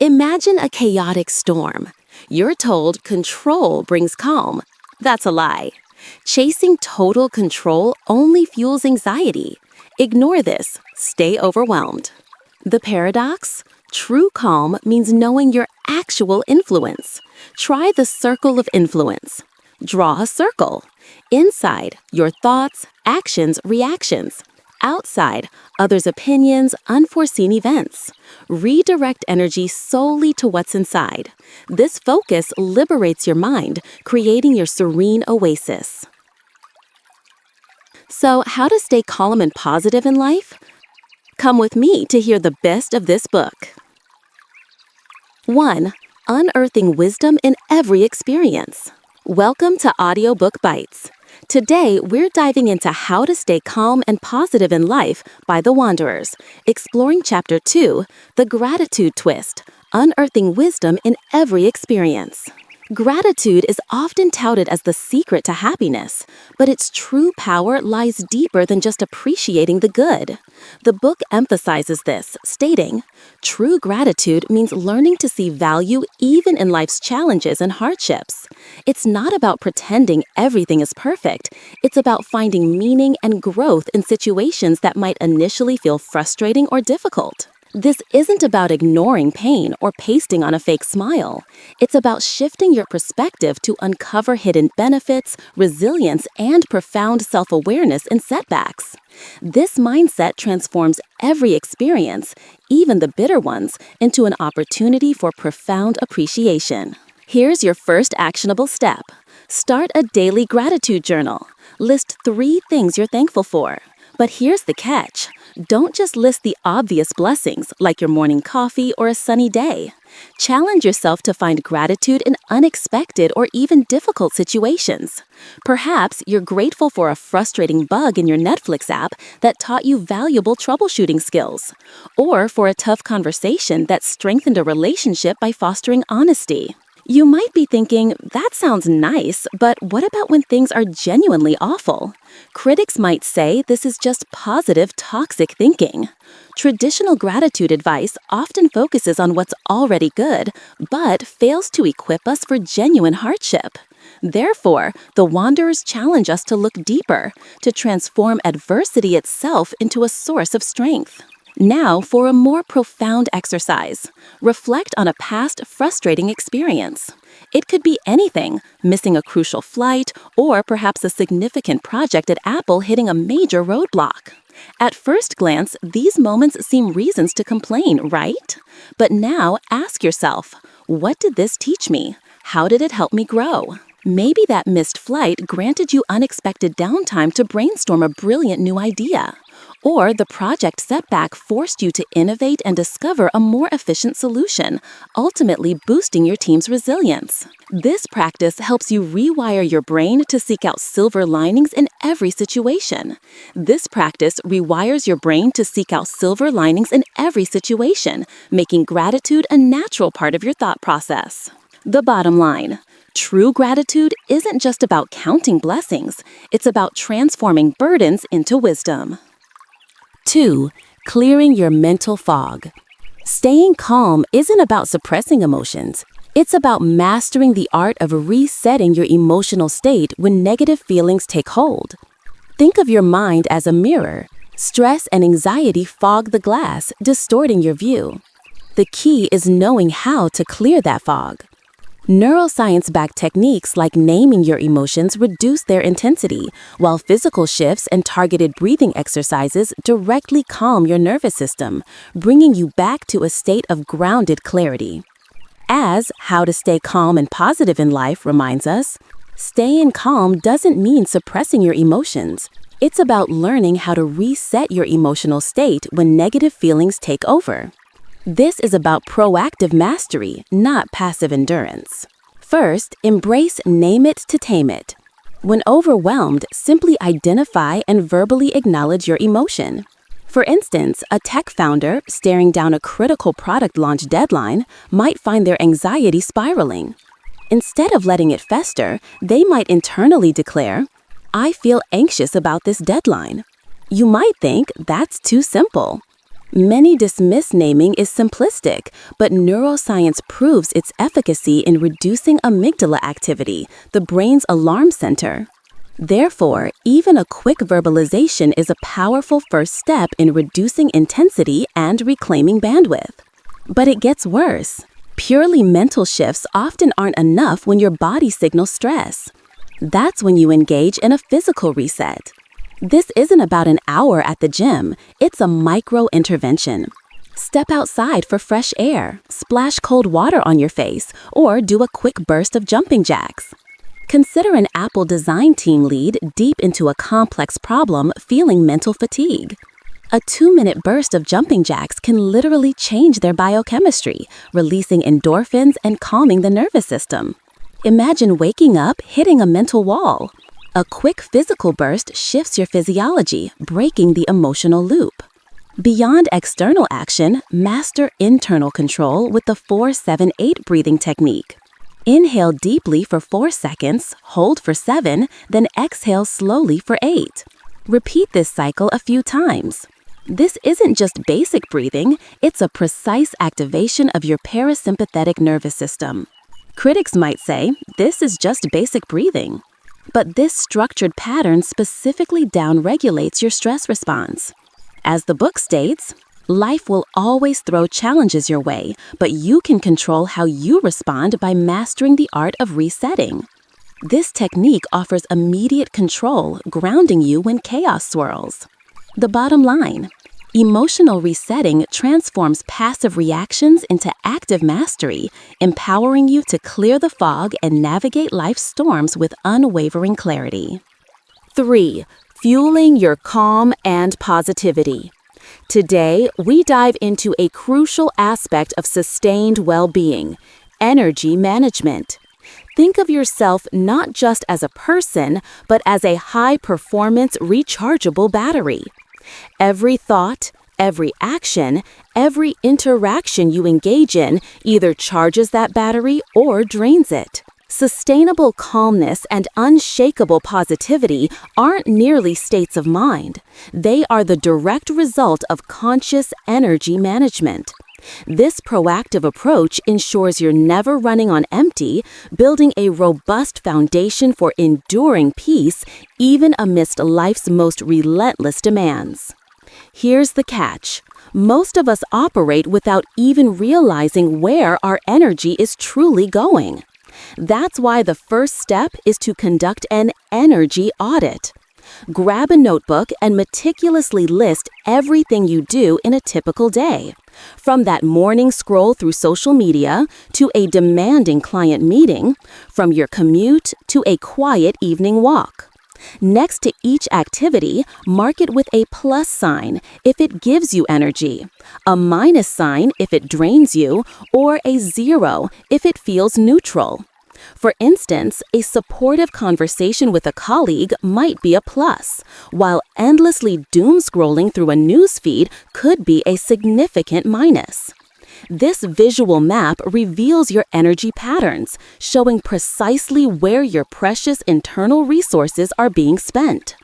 Imagine a chaotic storm. You're told control brings calm. That's a lie. Chasing total control only fuels anxiety. Ignore this. Stay overwhelmed. The paradox? True calm means knowing your actual influence. Try the circle of influence. Draw a circle. Inside, your thoughts, actions, reactions. Outside, others' opinions, unforeseen events. Redirect energy solely to what's inside. This focus liberates your mind, creating your serene oasis. So, how to stay calm and positive in life? Come with me to hear the best of this book. 1. Unearthing wisdom in every experience. Welcome to Audiobook Bites. Today, we're diving into How to Stay Calm and Positive in Life by The Wanderers, exploring Chapter 2, The Gratitude Twist, Unearthing Wisdom in Every Experience. Gratitude is often touted as the secret to happiness, but its true power lies deeper than just appreciating the good. The book emphasizes this, stating, "True gratitude means learning to see value even in life's challenges and hardships. It's not about pretending everything is perfect. It's about finding meaning and growth in situations that might initially feel frustrating or difficult." This isn't about ignoring pain or pasting on a fake smile. It's about shifting your perspective to uncover hidden benefits, resilience, and profound self-awareness in setbacks. This mindset transforms every experience, even the bitter ones, into an opportunity for profound appreciation. Here's your first actionable step. Start a daily gratitude journal. List 3 things you're thankful for. But here's the catch. Don't just list the obvious blessings, like your morning coffee or a sunny day. Challenge yourself to find gratitude in unexpected or even difficult situations. Perhaps you're grateful for a frustrating bug in your Netflix app that taught you valuable troubleshooting skills, or for a tough conversation that strengthened a relationship by fostering honesty. You might be thinking, that sounds nice, but what about when things are genuinely awful? Critics might say this is just positive, toxic thinking. Traditional gratitude advice often focuses on what's already good, but fails to equip us for genuine hardship. Therefore, the Wanderers challenge us to look deeper, to transform adversity itself into a source of strength. Now for a more profound exercise. Reflect on a past frustrating experience. It could be anything, missing a crucial flight, or perhaps a significant project at Apple hitting a major roadblock. At first glance, these moments seem reasons to complain, right? But now ask yourself, what did this teach me? How did it help me grow? Maybe that missed flight granted you unexpected downtime to brainstorm a brilliant new idea. Or the project setback forced you to innovate and discover a more efficient solution, ultimately boosting your team's resilience. This practice helps you rewire your brain to seek out silver linings in every situation. Making gratitude a natural part of your thought process. The bottom line. True gratitude isn't just about counting blessings, it's about transforming burdens into wisdom. 2. Clearing your mental fog. Staying calm isn't about suppressing emotions. It's about mastering the art of resetting your emotional state when negative feelings take hold. Think of your mind as a mirror. Stress and anxiety fog the glass, distorting your view. The key is knowing how to clear that fog. Neuroscience-backed techniques like naming your emotions reduce their intensity, while physical shifts and targeted breathing exercises directly calm your nervous system, bringing you back to a state of grounded clarity. As How to Stay Calm and Positive in Life reminds us, staying calm doesn't mean suppressing your emotions. It's about learning how to reset your emotional state when negative feelings take over. This is about proactive mastery, not passive endurance. First, embrace name it to tame it. When overwhelmed, simply identify and verbally acknowledge your emotion. For instance, a tech founder staring down a critical product launch deadline might find their anxiety spiraling. Instead of letting it fester, they might internally declare, "I feel anxious about this deadline." You might think that's too simple. Many dismiss naming is simplistic, but neuroscience proves its efficacy in reducing amygdala activity, the brain's alarm center. Therefore, even a quick verbalization is a powerful first step in reducing intensity and reclaiming bandwidth. But it gets worse. Purely mental shifts often aren't enough when your body signals stress. That's when you engage in a physical reset. This isn't about an hour at the gym, it's a micro-intervention. Step outside for fresh air, splash cold water on your face, or do a quick burst of jumping jacks. Consider an Apple design team lead deep into a complex problem feeling mental fatigue. A 2-minute burst of jumping jacks can literally change their biochemistry, releasing endorphins and calming the nervous system. Imagine waking up hitting a mental wall. A quick physical burst shifts your physiology, breaking the emotional loop. Beyond external action, master internal control with the 4-7-8 breathing technique. Inhale deeply for 4 seconds, hold for 7, then exhale slowly for 8. Repeat this cycle a few times. This isn't just basic breathing, it's a precise activation of your parasympathetic nervous system. Critics might say, this is just basic breathing. But this structured pattern specifically downregulates your stress response. As the book states, life will always throw challenges your way, but you can control how you respond by mastering the art of resetting. This technique offers immediate control, grounding you when chaos swirls. The bottom line: emotional resetting transforms passive reactions into active mastery, empowering you to clear the fog and navigate life's storms with unwavering clarity. 3. Fueling your calm and positivity. Today, we dive into a crucial aspect of sustained well-being: energy management. Think of yourself not just as a person, but as a high-performance rechargeable battery. Every thought, every action, every interaction you engage in either charges that battery or drains it. Sustainable calmness and unshakable positivity aren't merely states of mind. They are the direct result of conscious energy management. This proactive approach ensures you're never running on empty, building a robust foundation for enduring peace even amidst life's most relentless demands. Here's the catch: most of us operate without even realizing where our energy is truly going. That's why the first step is to conduct an energy audit. Grab a notebook and meticulously list everything you do in a typical day. From that morning scroll through social media to a demanding client meeting, from your commute to a quiet evening walk. Next to each activity, mark it with a plus sign if it gives you energy, a minus sign if it drains you, or a 0 if it feels neutral. For instance, a supportive conversation with a colleague might be a plus, while endlessly doom-scrolling through a newsfeed could be a significant minus. This visual map reveals your energy patterns, showing precisely where your precious internal resources are being spent.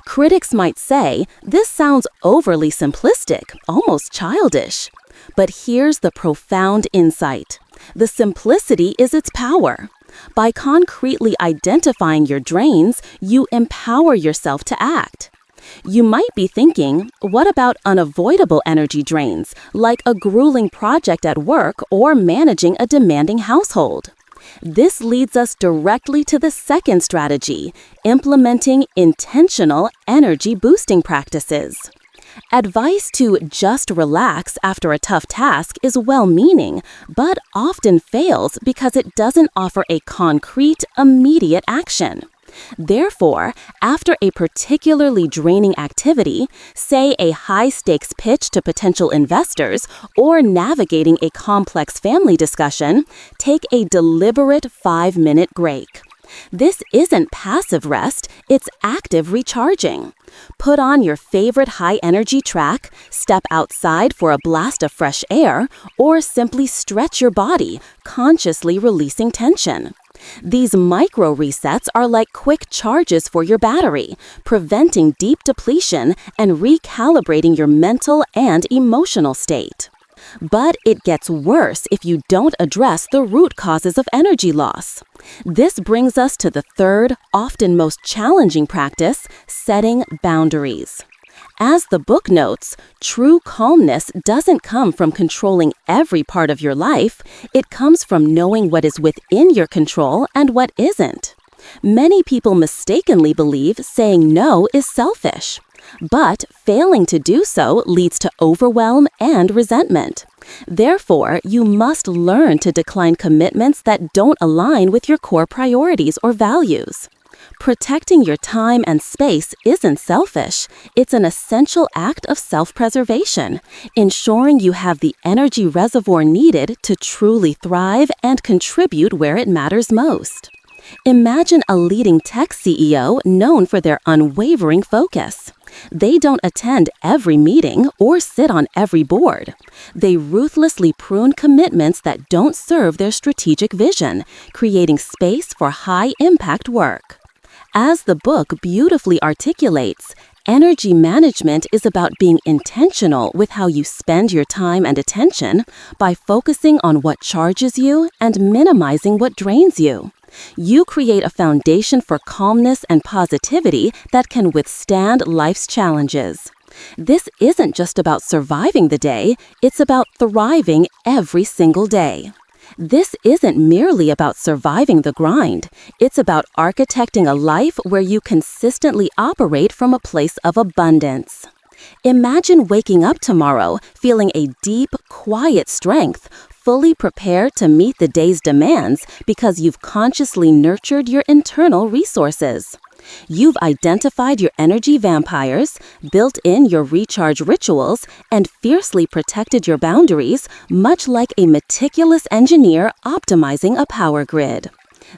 Critics might say, this sounds overly simplistic, almost childish. But here's the profound insight. The simplicity is its power. By concretely identifying your drains, you empower yourself to act. You might be thinking, what about unavoidable energy drains, like a grueling project at work or managing a demanding household? This leads us directly to the second strategy: implementing intentional energy-boosting practices. Advice to just relax after a tough task is well-meaning, but often fails because it doesn't offer a concrete, immediate action. Therefore, after a particularly draining activity, say a high-stakes pitch to potential investors or navigating a complex family discussion, take a deliberate 5-minute break. This isn't passive rest, it's active recharging. Put on your favorite high-energy track, step outside for a blast of fresh air, or simply stretch your body, consciously releasing tension. These micro resets are like quick charges for your battery, preventing deep depletion and recalibrating your mental and emotional state. But it gets worse if you don't address the root causes of energy loss. This brings us to the third, often most challenging practice, setting boundaries. As the book notes, true calmness doesn't come from controlling every part of your life. It comes from knowing what is within your control and what isn't. Many people mistakenly believe saying no is selfish. But failing to do so leads to overwhelm and resentment. Therefore, you must learn to decline commitments that don't align with your core priorities or values. Protecting your time and space isn't selfish. It's an essential act of self-preservation, ensuring you have the energy reservoir needed to truly thrive and contribute where it matters most. Imagine a leading tech CEO known for their unwavering focus. They don't attend every meeting or sit on every board. They ruthlessly prune commitments that don't serve their strategic vision, creating space for high-impact work. As the book beautifully articulates, energy management is about being intentional with how you spend your time and attention by focusing on what charges you and minimizing what drains you. You create a foundation for calmness and positivity that can withstand life's challenges. This isn't just about surviving the day, it's about thriving every single day. This isn't merely about surviving the grind. It's about architecting a life where you consistently operate from a place of abundance. Imagine waking up tomorrow feeling a deep, quiet strength, fully prepared to meet the day's demands because you've consciously nurtured your internal resources. You've identified your energy vampires, built in your recharge rituals, and fiercely protected your boundaries, much like a meticulous engineer optimizing a power grid.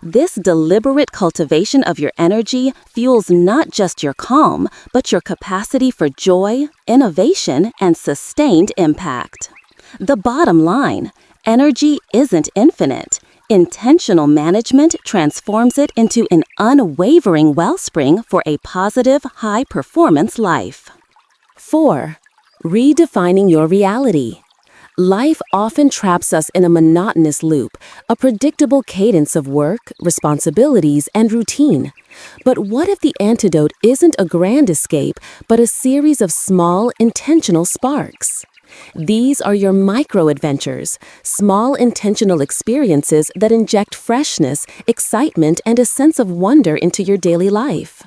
This deliberate cultivation of your energy fuels not just your calm, but your capacity for joy, innovation, and sustained impact. The bottom line: energy isn't infinite. Intentional management transforms it into an unwavering wellspring for a positive, high-performance life. 4. Redefining your reality. Life often traps us in a monotonous loop, a predictable cadence of work, responsibilities, and routine. But what if the antidote isn't a grand escape, but a series of small, intentional sparks? These are your micro-adventures, small intentional experiences that inject freshness, excitement, and a sense of wonder into your daily life.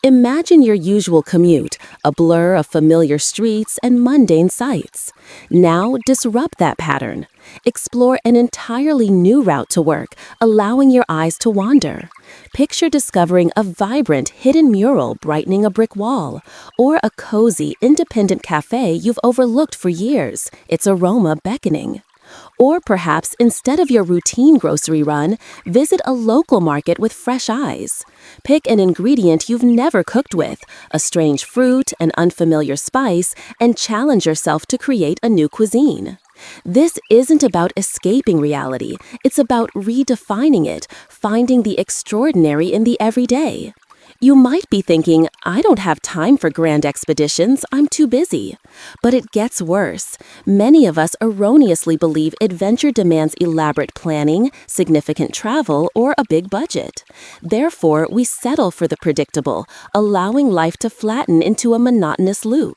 Imagine your usual commute, a blur of familiar streets and mundane sights. Now disrupt that pattern. Explore an entirely new route to work, allowing your eyes to wander. Picture discovering a vibrant, hidden mural brightening a brick wall, or a cozy, independent cafe you've overlooked for years, its aroma beckoning. Or perhaps instead of your routine grocery run, visit a local market with fresh eyes. Pick an ingredient you've never cooked with, a strange fruit, an unfamiliar spice, and challenge yourself to create a new cuisine. This isn't about escaping reality, it's about redefining it, finding the extraordinary in the everyday. You might be thinking, I don't have time for grand expeditions, I'm too busy. But it gets worse. Many of us erroneously believe adventure demands elaborate planning, significant travel, or a big budget. Therefore, we settle for the predictable, allowing life to flatten into a monotonous loop.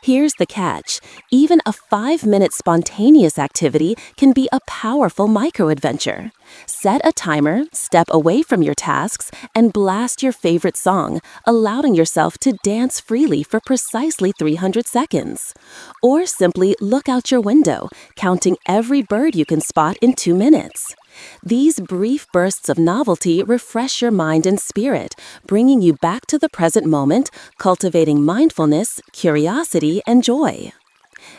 Here's the catch. Even a 5-minute spontaneous activity can be a powerful micro-adventure. Set a timer, step away from your tasks, and blast your favorite song, allowing yourself to dance freely for precisely 300 seconds. Or simply look out your window, counting every bird you can spot in 2 minutes. These brief bursts of novelty refresh your mind and spirit, bringing you back to the present moment, cultivating mindfulness, curiosity, and joy.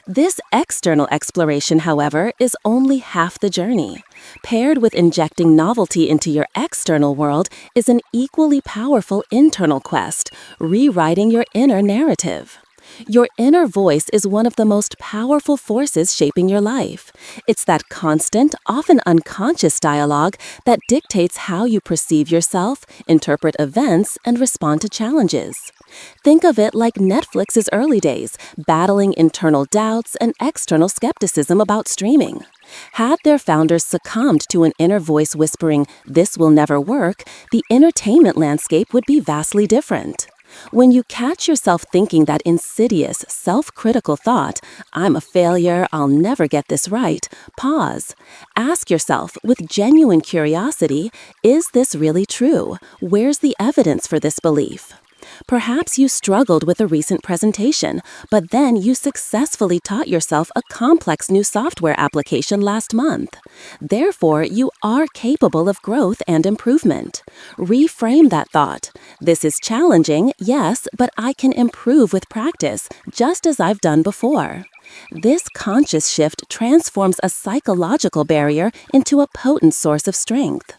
This external exploration, however, is only half the journey. Paired with injecting novelty into your external world is an equally powerful internal quest, rewriting your inner narrative. Your inner voice is one of the most powerful forces shaping your life. It's that constant, often unconscious dialogue that dictates how you perceive yourself, interpret events, and respond to challenges. Think of it like Netflix's early days, battling internal doubts and external skepticism about streaming. Had their founders succumbed to an inner voice whispering, "This will never work," the entertainment landscape would be vastly different. When you catch yourself thinking that insidious, self-critical thought, "I'm a failure, I'll never get this right," pause. Ask yourself, with genuine curiosity, is this really true? Where's the evidence for this belief? Perhaps you struggled with a recent presentation, but then you successfully taught yourself a complex new software application last month. Therefore, you are capable of growth and improvement. Reframe that thought. This is challenging, yes, but I can improve with practice, just as I've done before. This conscious shift transforms a psychological barrier into a potent source of strength.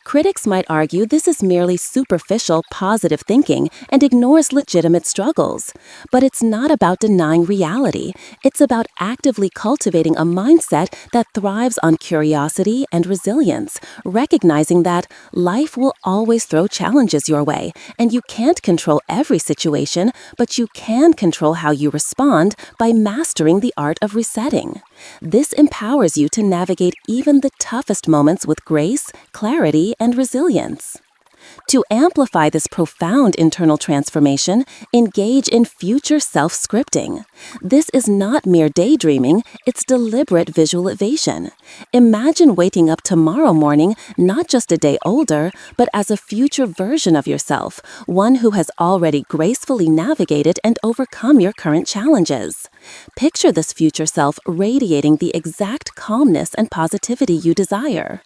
Critics might argue this is merely superficial, positive thinking and ignores legitimate struggles. But it's not about denying reality. It's about actively cultivating a mindset that thrives on curiosity and resilience, recognizing that life will always throw challenges your way, and you can't control every situation, but you can control how you respond by mastering the art of resetting. This empowers you to navigate even the toughest moments with grace, clarity, and resilience. To amplify this profound internal transformation, engage in future self-scripting. This is not mere daydreaming, it's deliberate visualization. Imagine waking up tomorrow morning not just a day older, but as a future version of yourself, one who has already gracefully navigated and overcome your current challenges. Picture this future self radiating the exact calmness and positivity you desire.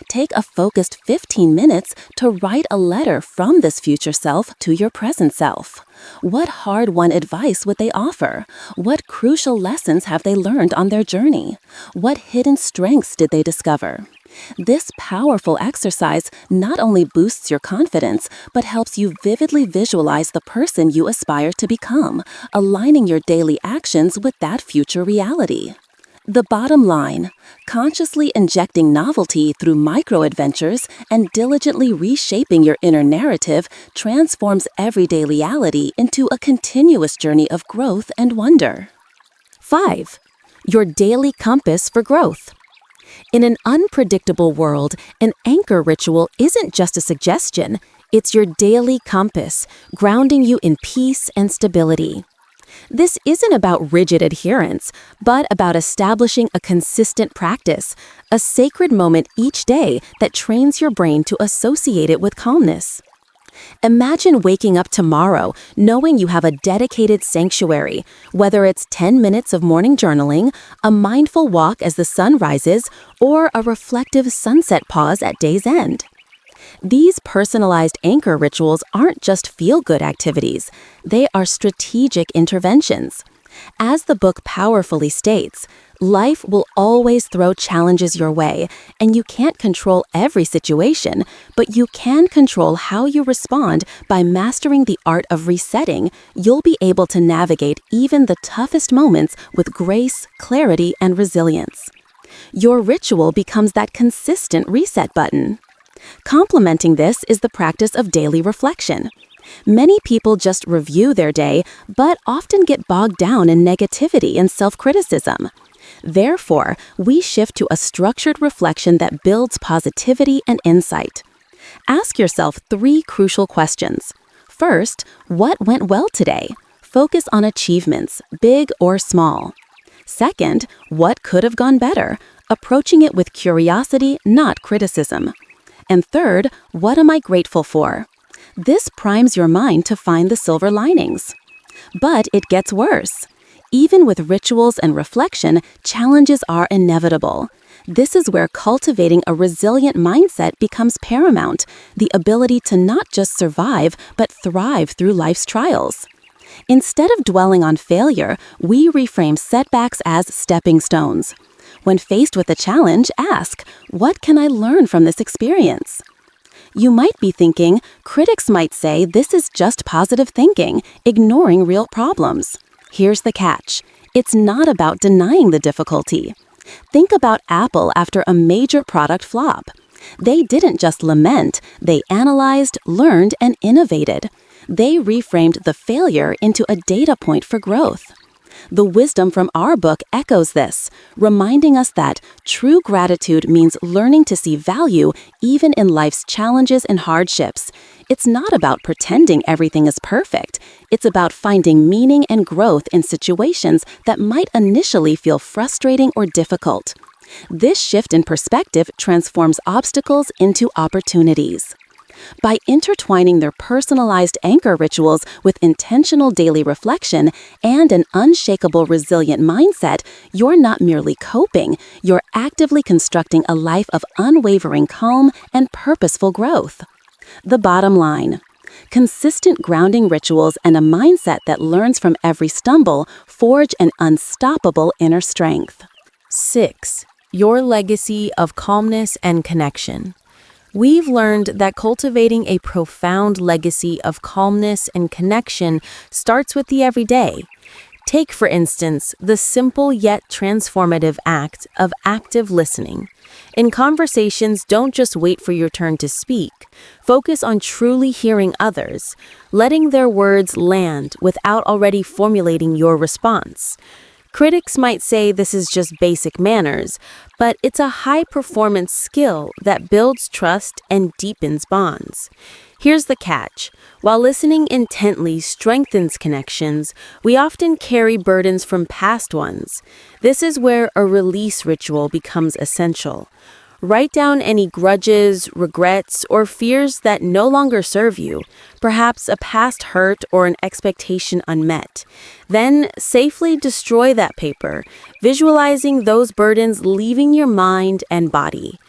Take a focused 15 minutes to write a letter from this future self to your present self. What hard-won advice would they offer? What crucial lessons have they learned on their journey? What hidden strengths did they discover? This powerful exercise not only boosts your confidence, but helps you vividly visualize the person you aspire to become, aligning your daily actions with that future reality. The bottom line, consciously injecting novelty through micro-adventures and diligently reshaping your inner narrative transforms everyday reality into a continuous journey of growth and wonder. 5. Your daily compass for growth. In an unpredictable world, an anchor ritual isn't just a suggestion, it's your daily compass, grounding you in peace and stability. This isn't about rigid adherence, but about establishing a consistent practice, a sacred moment each day that trains your brain to associate it with calmness. Imagine waking up tomorrow knowing you have a dedicated sanctuary, whether it's 10 minutes of morning journaling, a mindful walk as the sun rises, or a reflective sunset pause at day's end. These personalized anchor rituals aren't just feel-good activities, they are strategic interventions. As the book powerfully states, life will always throw challenges your way, and you can't control every situation, but you can control how you respond. By mastering the art of resetting, you'll be able to navigate even the toughest moments with grace, clarity, and resilience. Your ritual becomes that consistent reset button. Complementing this is the practice of daily reflection. Many people just review their day, but often get bogged down in negativity and self-criticism. Therefore, we shift to a structured reflection that builds positivity and insight. Ask yourself 3 crucial questions. First, what went well today? Focus on achievements, big or small. Second, what could have gone better? Approaching it with curiosity, not criticism. And third, what am I grateful for? This primes your mind to find the silver linings. But it gets worse. Even with rituals and reflection, challenges are inevitable. This is where cultivating a resilient mindset becomes paramount, the ability to not just survive, but thrive through life's trials. Instead of dwelling on failure, we reframe setbacks as stepping stones. When faced with a challenge, ask, what can I learn from this experience? You might be thinking, critics might say this is just positive thinking, ignoring real problems. Here's the catch. It's not about denying the difficulty. Think about Apple after a major product flop. They didn't just lament, they analyzed, learned, and innovated. They reframed the failure into a data point for growth. The wisdom from our book echoes this, reminding us that true gratitude means learning to see value even in life's challenges and hardships. It's not about pretending everything is perfect. It's about finding meaning and growth in situations that might initially feel frustrating or difficult. This shift in perspective transforms obstacles into opportunities. By intertwining their personalized anchor rituals with intentional daily reflection and an unshakable resilient mindset, you're not merely coping, you're actively constructing a life of unwavering calm and purposeful growth. The bottom line: consistent grounding rituals and a mindset that learns from every stumble forge an unstoppable inner strength. 6. Your legacy of calmness and connection. We've learned that cultivating a profound legacy of calmness and connection starts with the everyday. Take, for instance, the simple yet transformative act of active listening. In conversations, don't just wait for your turn to speak. Focus on truly hearing others, letting their words land without already formulating your response. Critics might say this is just basic manners, but it's a high-performance skill that builds trust and deepens bonds. Here's the catch. While listening intently strengthens connections, we often carry burdens from past ones. This is where a release ritual becomes essential. Write down any grudges, regrets, or fears that no longer serve you, perhaps a past hurt or an expectation unmet. Then safely destroy that paper, visualizing those burdens leaving your mind and body.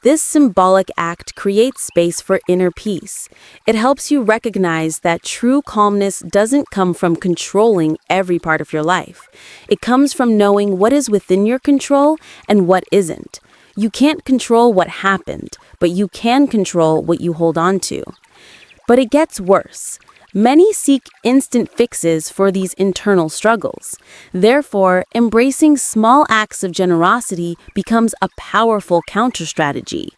This symbolic act creates space for inner peace. It helps you recognize that true calmness doesn't come from controlling every part of your life. It comes from knowing what is within your control and what isn't. You can't control what happened, but you can control what you hold on to. But it gets worse. Many seek instant fixes for these internal struggles. Therefore, embracing small acts of generosity becomes a powerful counter-strategy.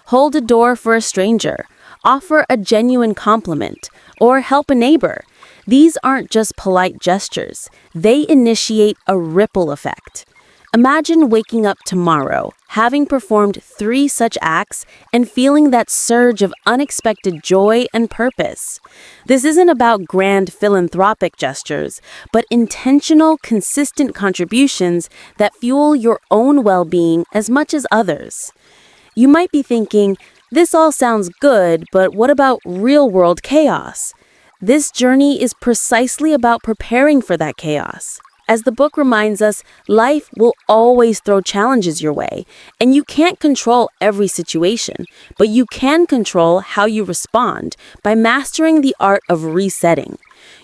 Hold a door for a stranger, offer a genuine compliment, or help a neighbor. These aren't just polite gestures. They initiate a ripple effect. Imagine waking up tomorrow, having performed 3 such acts, and feeling that surge of unexpected joy and purpose. This isn't about grand philanthropic gestures, but intentional, consistent contributions that fuel your own well-being as much as others. You might be thinking, this all sounds good, but what about real-world chaos? This journey is precisely about preparing for that chaos. As the book reminds us, life will always throw challenges your way, and you can't control every situation, but you can control how you respond by mastering the art of resetting.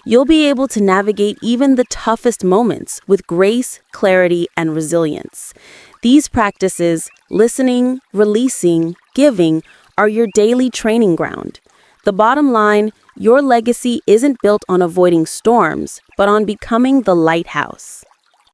You'll be able to navigate even the toughest moments with grace, clarity, and resilience. These practices, listening, releasing, giving, are your daily training ground. The bottom line: your legacy isn't built on avoiding storms, but on becoming the lighthouse.